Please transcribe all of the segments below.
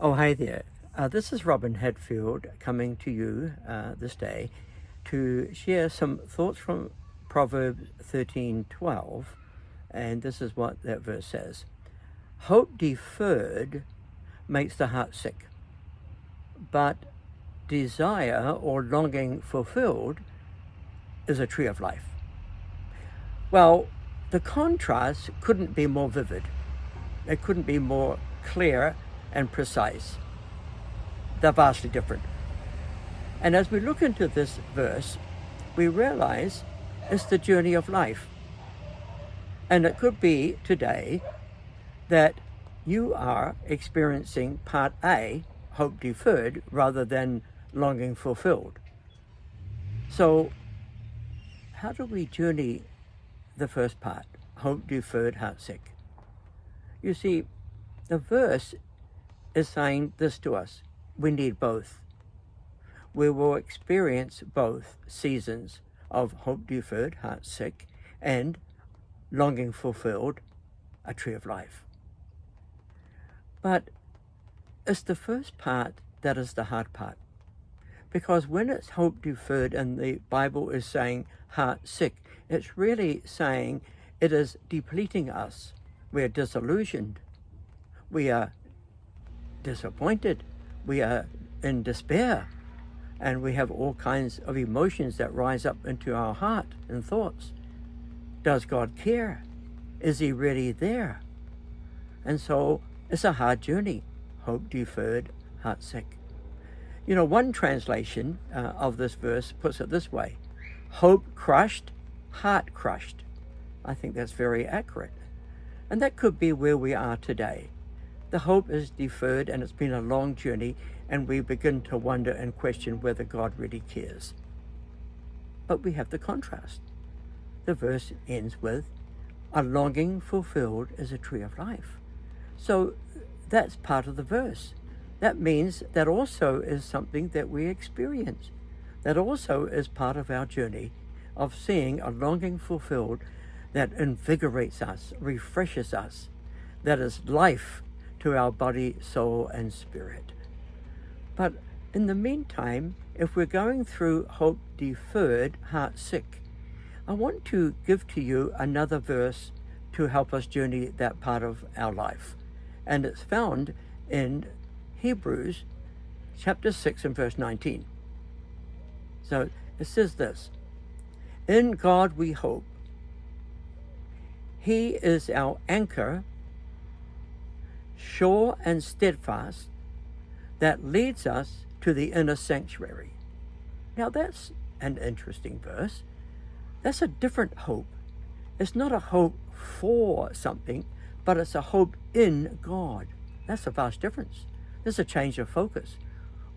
Oh, hi there. This is Robin Hadfield coming to you this day to share some thoughts from Proverbs 13:12, and this is what that verse says. Hope deferred makes the heart sick, but desire or longing fulfilled is a tree of life. Well, the contrast couldn't be more vivid. It couldn't be more clear and precise. They're vastly different. And as we look into this verse, we realize it's the journey of life. And it could be today that you are experiencing part A, hope deferred, rather than longing fulfilled. So how do we journey the first part, hope deferred, heart sick? You see, the verse is saying this to us. We need both. We will experience both seasons of hope deferred, heart sick, and longing fulfilled, a tree of life. But it's the first part that is the hard part. Because when it's hope deferred and the Bible is saying heart sick, it's really saying it is depleting us. We are disillusioned. We are disappointed. We are in despair. And we have all kinds of emotions that rise up into our heart and thoughts. Does God care? Is he really there? And so it's a hard journey. Hope deferred, heart sick. You know, one translation of this verse puts it this way. Hope crushed, heart crushed. I think that's very accurate. And that could be where we are today. The hope is deferred and it's been a long journey, and we begin to wonder and question whether God really cares. But we have the contrast. The verse ends with, a longing fulfilled is a tree of life. So that's part of the verse. That means that also is something that we experience. That also is part of our journey of seeing a longing fulfilled that invigorates us, refreshes us, that is life to our body, soul, and spirit. But in the meantime, if we're going through hope deferred, heart sick, I want to give to you another verse to help us journey that part of our life. And it's found in Hebrews chapter 6 and verse 19. So it says this, in God we hope. He is our anchor, sure and steadfast, that leads us to the inner sanctuary. Now that's an interesting verse. That's a different hope. It's not a hope for something, but it's a hope in God. That's a vast difference. There's a change of focus.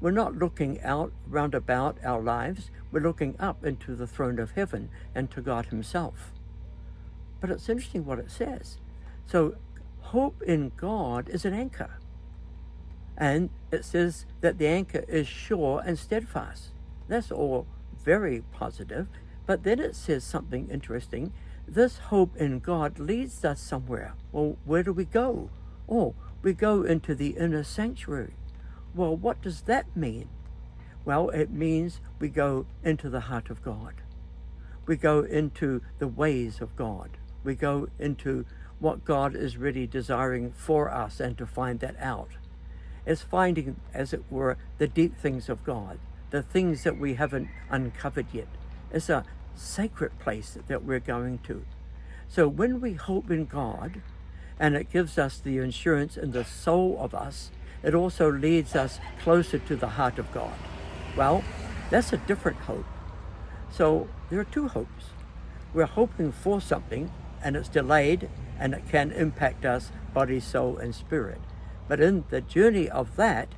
We're not looking out round about our lives. We're looking up into the throne of heaven and to God himself. But it's interesting what it says. So hope in God is an anchor. And it says that the anchor is sure and steadfast. That's all very positive. But then it says something interesting. This hope in God leads us somewhere. Well, where do we go? Oh, we go into the inner sanctuary. Well, what does that mean? Well, it means we go into the heart of God. We go into the ways of God. We go into what God is really desiring for us and to find that out. It's finding, as it were, the deep things of God, the things that we haven't uncovered yet. It's a sacred place that we're going to. So when we hope in God, and it gives us the assurance in the soul of us, it also leads us closer to the heart of God. Well, that's a different hope. So there are two hopes. We're hoping for something, and it's delayed, and it can impact us, body, soul, and spirit. But in the journey of that,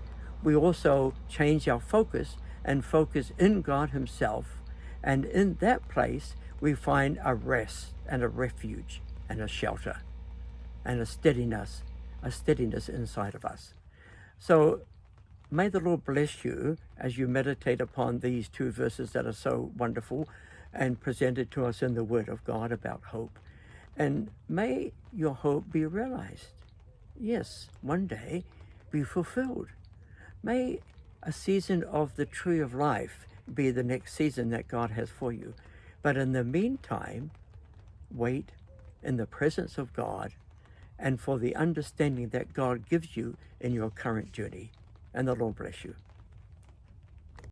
we also change our focus and focus in God himself. And in that place, we find a rest and a refuge and a shelter and a steadiness inside of us. So may the Lord bless you as you meditate upon these two verses that are so wonderful and presented to us in the Word of God about hope. And may your hope be realized. Yes, one day be fulfilled. May a season of the tree of life be the next season that God has for you. But in the meantime, wait in the presence of God and for the understanding that God gives you in your current journey. And the Lord bless you.